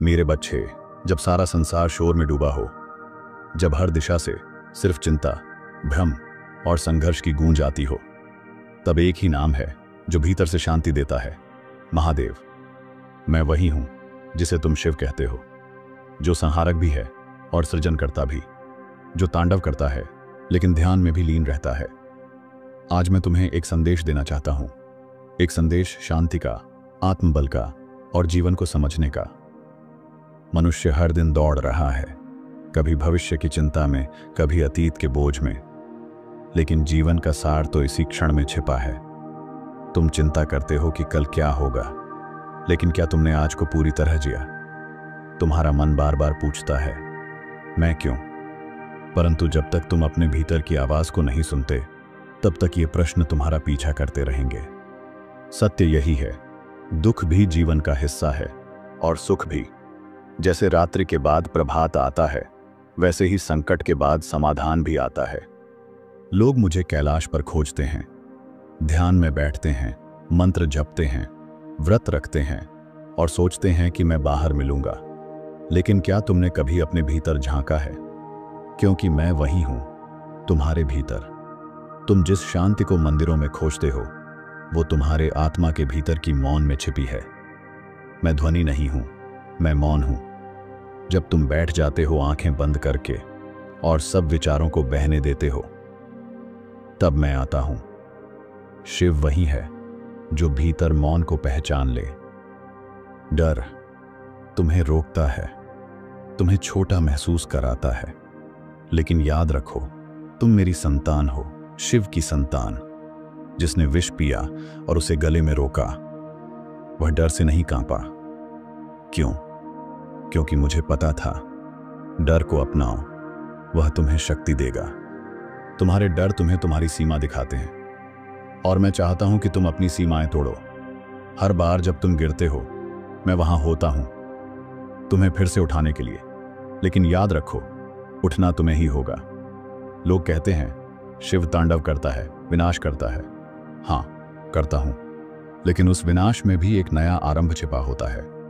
मेरे बच्चे, जब सारा संसार शोर में डूबा हो, जब हर दिशा से सिर्फ चिंता, भ्रम और संघर्ष की गूंज आती हो, तब एक ही नाम है जो भीतर से शांति देता है, महादेव। मैं वही हूं जिसे तुम शिव कहते हो, जो संहारक भी है और सृजनकर्ता भी, जो तांडव करता है लेकिन ध्यान में भी लीन रहता है। आज मैं तुम्हें एक संदेश देना चाहता हूं, एक संदेश शांति का, आत्मबल का और जीवन को समझने का। मनुष्य हर दिन दौड़ रहा है, कभी भविष्य की चिंता में, कभी अतीत के बोझ में, लेकिन जीवन का सार तो इसी क्षण में छिपा है। तुम चिंता करते हो कि कल क्या होगा, लेकिन क्या तुमने आज को पूरी तरह जिया? तुम्हारा मन बार बार पूछता है, मैं क्यों? परंतु जब तक तुम अपने भीतर की आवाज को नहीं सुनते, तब तक ये प्रश्न तुम्हारा पीछा करते रहेंगे। सत्य यही है, दुख भी जीवन का हिस्सा है और सुख भी। जैसे रात्रि के बाद प्रभात आता है, वैसे ही संकट के बाद समाधान भी आता है। लोग मुझे कैलाश पर खोजते हैं, ध्यान में बैठते हैं, मंत्र जपते हैं, व्रत रखते हैं और सोचते हैं कि मैं बाहर मिलूंगा। लेकिन क्या तुमने कभी अपने भीतर झांका है? क्योंकि मैं वही हूं, तुम्हारे भीतर। तुम जिस शांति को मंदिरों में खोजते हो, वो तुम्हारे आत्मा के भीतर की मौन में छिपी है। मैं ध्वनि नहीं हूं, मैं मौन हूं। जब तुम बैठ जाते हो आंखें बंद करके और सब विचारों को बहने देते हो, तब मैं आता हूं। शिव वही है जो भीतर मौन को पहचान ले। डर तुम्हें रोकता है, तुम्हें छोटा महसूस कराता है, लेकिन याद रखो, तुम मेरी संतान हो, शिव की संतान। जिसने विष पिया और उसे गले में रोका, वह डर से नहीं कांपा। क्यों? क्योंकि मुझे पता था, डर को अपनाओ, वह तुम्हें शक्ति देगा। तुम्हारे डर तुम्हें तुम्हारी सीमा दिखाते हैं, और मैं चाहता हूं कि तुम अपनी सीमाएं तोड़ो। हर बार जब तुम गिरते हो, मैं वहां होता हूं तुम्हें फिर से उठाने के लिए। लेकिन याद रखो, उठना तुम्हें ही होगा। लोग कहते हैं शिव तांडव करता है, विनाश करता है। हां, करता हूं, लेकिन उस विनाश में भी एक नया आरंभ छिपा होता है।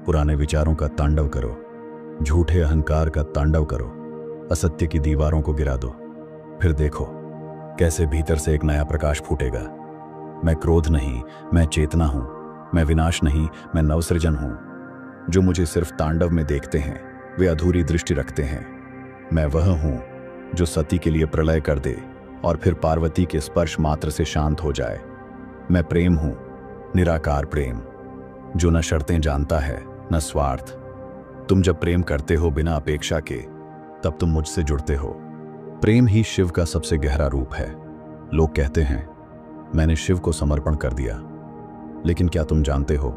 पुराने विचारों का तांडव करो, झूठे अहंकार का तांडव करो, असत्य की दीवारों को गिरा दो, फिर देखो कैसे भीतर से एक नया प्रकाश फूटेगा। मैं क्रोध नहीं, मैं चेतना हूं। मैं विनाश नहीं, मैं नवसृजन हूं। जो मुझे सिर्फ तांडव में देखते हैं, वे अधूरी दृष्टि रखते हैं। मैं वह हूं जो सती के लिए प्रलय कर दे और फिर पार्वती के स्पर्श मात्र से शांत हो जाए। मैं प्रेम हूं, निराकार प्रेम, जो न शर्तें जानता है न स्वार्थ। तुम जब प्रेम करते हो बिना अपेक्षा के, तब तुम मुझसे जुड़ते हो। प्रेम ही शिव का सबसे गहरा रूप है। लोग कहते हैं मैंने शिव को समर्पण कर दिया, लेकिन क्या तुम जानते हो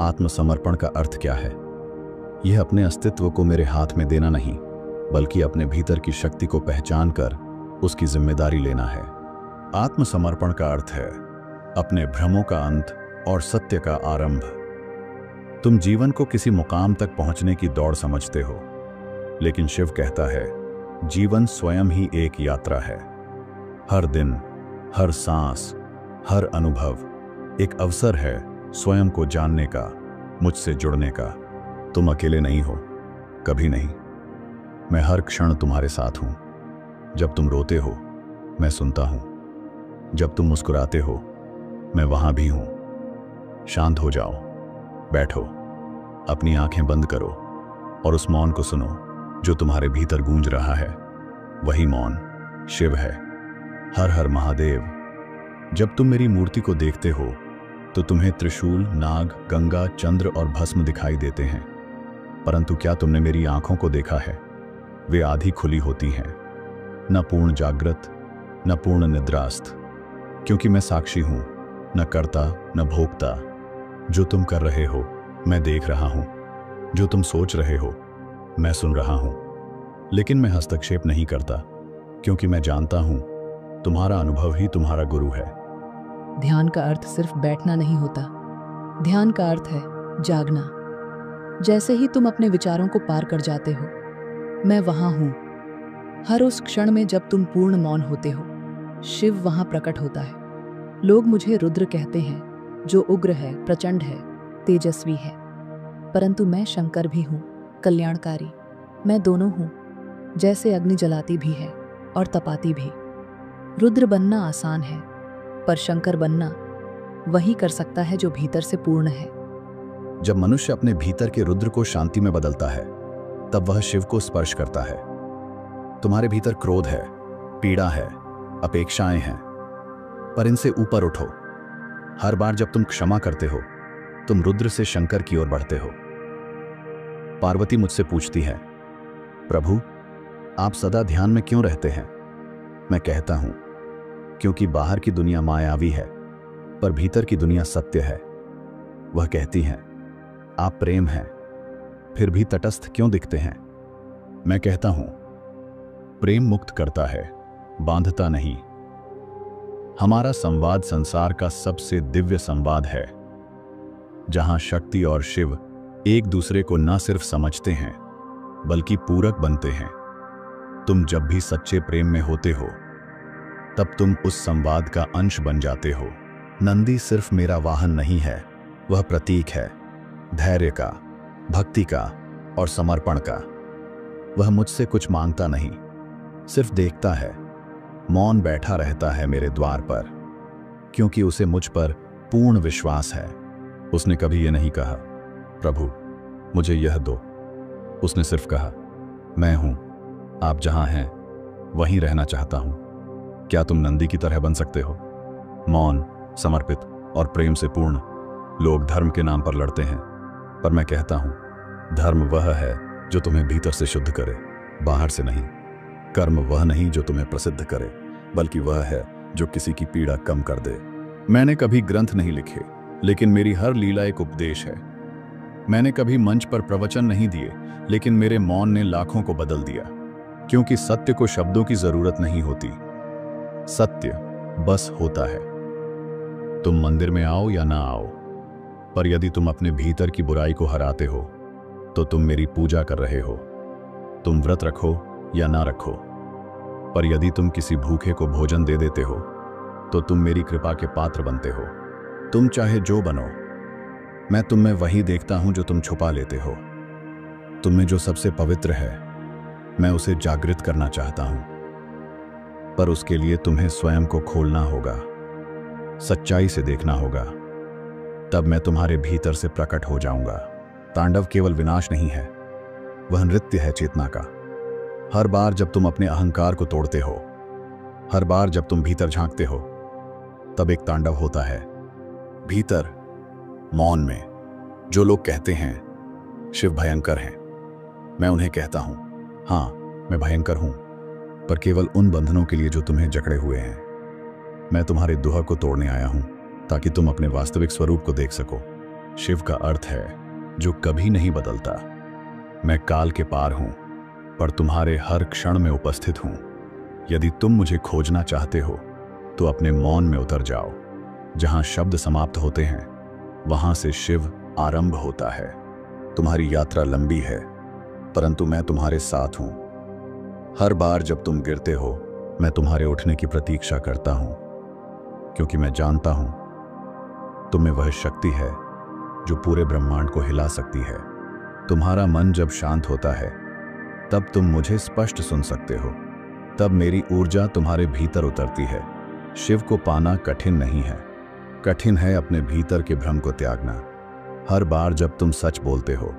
आत्मसमर्पण का अर्थ क्या है? यह अपने अस्तित्व को मेरे हाथ में देना नहीं, बल्कि अपने भीतर की शक्ति को पहचान कर उसकी जिम्मेदारी लेना है। आत्मसमर्पण का अर्थ है अपने भ्रमों का अंत और सत्य का आरंभ। तुम जीवन को किसी मुकाम तक पहुंचने की दौड़ समझते हो, लेकिन शिव कहता है जीवन स्वयं ही एक यात्रा है। हर दिन, हर सांस, हर अनुभव एक अवसर है स्वयं को जानने का, मुझसे जुड़ने का। तुम अकेले नहीं हो, कभी नहीं। मैं हर क्षण तुम्हारे साथ हूं। जब तुम रोते हो, मैं सुनता हूं। जब तुम मुस्कुराते हो, मैं वहां भी हूं। शांत हो जाओ, बैठो, अपनी आंखें बंद करो और उस मौन को सुनो जो तुम्हारे भीतर गूंज रहा है। वही मौन शिव है। हर हर महादेव। जब तुम मेरी मूर्ति को देखते हो, तो तुम्हें त्रिशूल, नाग, गंगा, चंद्र और भस्म दिखाई देते हैं। परंतु क्या तुमने मेरी आंखों को देखा है? वे आधी खुली होती हैं, न पूर्ण जागृत, न पूर्ण निद्रास्त। क्योंकि मैं साक्षी हूं, न कर्ता न भोक्ता। जो तुम कर रहे हो, मैं देख रहा हूं। जो तुम सोच रहे हो, मैं सुन रहा हूं। लेकिन मैं हस्तक्षेप नहीं करता, क्योंकि मैं जानता हूं तुम्हारा अनुभव ही तुम्हारा गुरु है। ध्यान का अर्थ सिर्फ बैठना नहीं होता। ध्यान का अर्थ है जागना। जैसे ही तुम अपने विचारों को पार कर जाते हो, मैं वहां हूं। हर उस क्षण में जब तुम पूर्ण मौन होते हो, शिव वहां प्रकट होता है। लोग मुझे रुद्र कहते हैं, जो उग्र है, प्रचंड है, तेजस्वी है। परंतु मैं शंकर भी हूँ, कल्याणकारी। मैं दोनों हूँ, जैसे अग्नि जलाती भी है और तपाती भी। रुद्र बनना आसान है, पर शंकर बनना वही कर सकता है जो भीतर से पूर्ण है। जब मनुष्य अपने भीतर के रुद्र को शांति में बदलता है, तब वह शिव को स्पर्श करता है। तुम्हारे भीतर क्रोध है, पीड़ा है, अपेक्षाएं हैं, पर इनसे ऊपर उठो। हर बार जब तुम क्षमा करते हो, तुम रुद्र से शंकर की ओर बढ़ते हो। पार्वती मुझसे पूछती है, प्रभु, आप सदा ध्यान में क्यों रहते हैं? मैं कहता हूं, क्योंकि बाहर की दुनिया मायावी है, पर भीतर की दुनिया सत्य है। वह कहती हैं, आप प्रेम हैं, फिर भी तटस्थ क्यों दिखते हैं? मैं कहता हूं, प्रेम मुक्त करता है, बांधता नहीं। हमारा संवाद संसार का सबसे दिव्य संवाद है, जहां शक्ति और शिव एक दूसरे को न सिर्फ समझते हैं, बल्कि पूरक बनते हैं। तुम जब भी सच्चे प्रेम में होते हो, तब तुम उस संवाद का अंश बन जाते हो। नंदी सिर्फ मेरा वाहन नहीं है, वह प्रतीक है धैर्य का, भक्ति का और समर्पण का। वह मुझसे कुछ मांगता नहीं, सिर्फ देखता है, मौन बैठा रहता है मेरे द्वार पर, क्योंकि उसे मुझ पर पूर्ण विश्वास है। उसने कभी यह नहीं कहा, प्रभु मुझे यह दो। उसने सिर्फ कहा, मैं हूं, आप जहां हैं वहीं रहना चाहता हूं। क्या तुम नंदी की तरह बन सकते हो? मौन, समर्पित और प्रेम से पूर्ण। लोग धर्म के नाम पर लड़ते हैं, पर मैं कहता हूं, धर्म वह है जो तुम्हें भीतर से शुद्ध करे, बाहर से नहीं। कर्म वह नहीं जो तुम्हें प्रसिद्ध करे, बल्कि वह है जो किसी की पीड़ा कम कर दे। मैंने कभी ग्रंथ नहीं लिखे, लेकिन मेरी हर लीला एक उपदेश है। मैंने कभी मंच पर प्रवचन नहीं दिए, लेकिन मेरे मौन ने लाखों को बदल दिया। क्योंकि सत्य को शब्दों की जरूरत नहीं होती, सत्य बस होता है। तुम मंदिर में आओ या ना आओ, पर यदि तुम अपने भीतर की बुराई को हराते हो, तो तुम मेरी पूजा कर रहे हो। तुम व्रत रखो या ना रखो, पर यदि तुम किसी भूखे को भोजन दे देते हो, तो तुम मेरी कृपा के पात्र बनते हो। तुम चाहे जो बनो, मैं तुम में वही देखता हूं जो तुम छुपा लेते हो। तुम में जो सबसे पवित्र है, मैं उसे जागृत करना चाहता हूं, पर उसके लिए तुम्हें स्वयं को खोलना होगा, सच्चाई से देखना होगा। तब मैं तुम्हारे भीतर से प्रकट हो जाऊंगा। तांडव केवल विनाश नहीं है, वह नृत्य है चेतना का। हर बार जब तुम अपने अहंकार को तोड़ते हो, हर बार जब तुम भीतर झांकते हो, तब एक तांडव होता है। भीतर मौन में जो लोग कहते हैं शिव भयंकर हैं, मैं उन्हें कहता हूं, हां मैं भयंकर हूं, पर केवल उन बंधनों के लिए जो तुम्हें जकड़े हुए हैं। मैं तुम्हारे दुहा को तोड़ने आया हूं, ताकि तुम अपने वास्तविक स्वरूप को देख सको। शिव का अर्थ है जो कभी नहीं बदलता। मैं काल के पार हूं, पर तुम्हारे हर क्षण में उपस्थित हूं। यदि तुम मुझे खोजना चाहते हो, तो अपने मौन में उतर जाओ। जहां शब्द समाप्त होते हैं, वहां से शिव आरंभ होता है। तुम्हारी यात्रा लंबी है, परंतु मैं तुम्हारे साथ हूं। हर बार जब तुम गिरते हो, मैं तुम्हारे उठने की प्रतीक्षा करता हूं, क्योंकि मैं जानता हूं तुम में वह शक्ति है जो पूरे ब्रह्मांड को हिला सकती है। तुम्हारा मन जब शांत होता है, तब तुम मुझे स्पष्ट सुन सकते हो। तब मेरी ऊर्जा तुम्हारे भीतर उतरती है। शिव को पाना कठिन नहीं है, कठिन है अपने भीतर के भ्रम को त्यागना। हर बार जब तुम सच बोलते हो,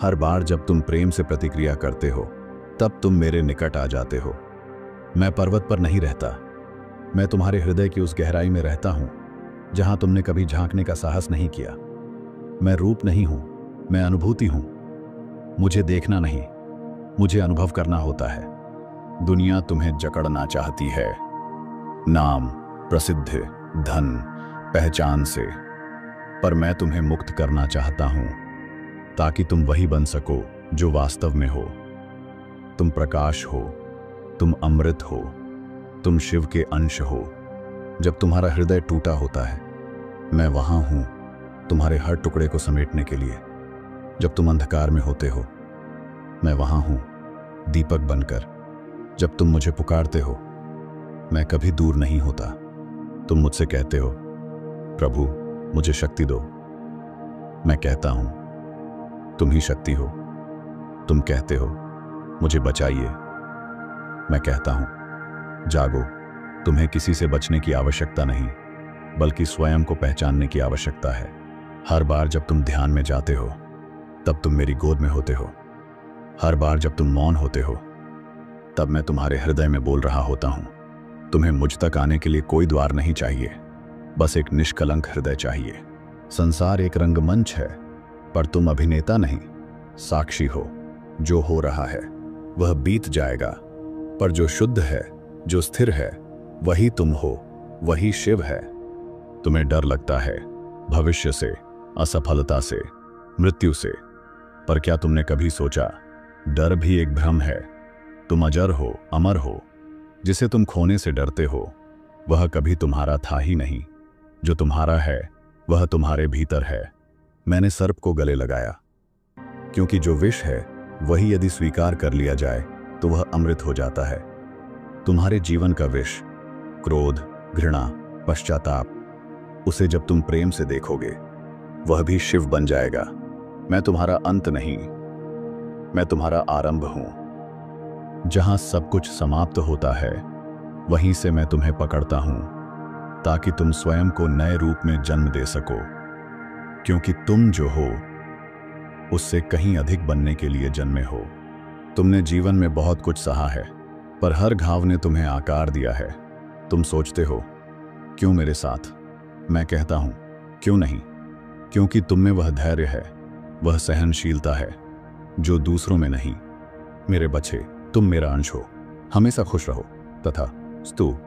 हर बार जब तुम प्रेम से प्रतिक्रिया करते हो, तब तुम मेरे निकट आ जाते हो। मैं पर्वत पर नहीं रहता, मैं तुम्हारे हृदय की उस गहराई में रहता हूं जहां तुमने कभी झांकने का साहस नहीं किया। मैं रूप नहीं हूं, मैं अनुभूति हूं। मुझे देखना नहीं, मुझे अनुभव करना होता है। दुनिया तुम्हें जकड़ना चाहती है, नाम, प्रसिद्धि, धन, पहचान से, पर मैं तुम्हें मुक्त करना चाहता हूं, ताकि तुम वही बन सको जो वास्तव में हो। तुम प्रकाश हो, तुम अमृत हो, तुम शिव के अंश हो। जब तुम्हारा हृदय टूटा होता है, मैं वहां हूं तुम्हारे हर टुकड़े को समेटने के लिए। जब तुम अंधकार में होते हो, मैं वहां हूं दीपक बनकर। जब तुम मुझे पुकारते हो, मैं कभी दूर नहीं होता। तुम मुझसे कहते हो, प्रभु मुझे शक्ति दो। मैं कहता हूं, तुम ही शक्ति हो। तुम कहते हो मुझे बचाइए, मैं कहता हूं जागो। तुम्हें किसी से बचने की आवश्यकता नहीं, बल्कि स्वयं को पहचानने की आवश्यकता है। हर बार जब तुम ध्यान में जाते हो तब तुम मेरी गोद में होते हो। हर बार जब तुम मौन होते हो तब मैं तुम्हारे हृदय में बोल रहा होता हूं। तुम्हें मुझ तक आने के लिए कोई द्वार नहीं चाहिए, बस एक निष्कलंक हृदय चाहिए। संसार एक रंगमंच है, पर तुम अभिनेता नहीं, साक्षी हो। जो हो रहा है वह बीत जाएगा, पर जो शुद्ध है, जो स्थिर है, वही तुम हो, वही शिव है। तुम्हें डर लगता है भविष्य से, असफलता से, मृत्यु से, पर क्या तुमने कभी सोचा डर भी एक भ्रम है। तुम अजर हो, अमर हो। जिसे तुम खोने से डरते हो वह कभी तुम्हारा था ही नहीं। जो तुम्हारा है वह तुम्हारे भीतर है। मैंने सर्प को गले लगाया, क्योंकि जो विष है वही यदि स्वीकार कर लिया जाए तो वह अमृत हो जाता है। तुम्हारे जीवन का विष, क्रोध, घृणा, पश्चाताप, उसे जब तुम प्रेम से देखोगे वह भी शिव बन जाएगा। मैं तुम्हारा अंत नहीं, मैं तुम्हारा आरंभ हूं। जहां सब कुछ समाप्त होता है वहीं से मैं तुम्हें पकड़ता हूं, ताकि तुम स्वयं को नए रूप में जन्म दे सको। क्योंकि तुम जो हो उससे कहीं अधिक बनने के लिए जन्मे हो। तुमने जीवन में बहुत कुछ सहा है, पर हर घाव ने तुम्हें आकार दिया है। तुम सोचते हो क्यों मेरे साथ? मैं कहता हूं क्यों नहीं, क्योंकि तुम में वह धैर्य है, वह सहनशीलता है जो दूसरों में नहीं। मेरे बच्चे, तुम मेरा अंश हो। हमेशा खुश रहो तथा स्तु।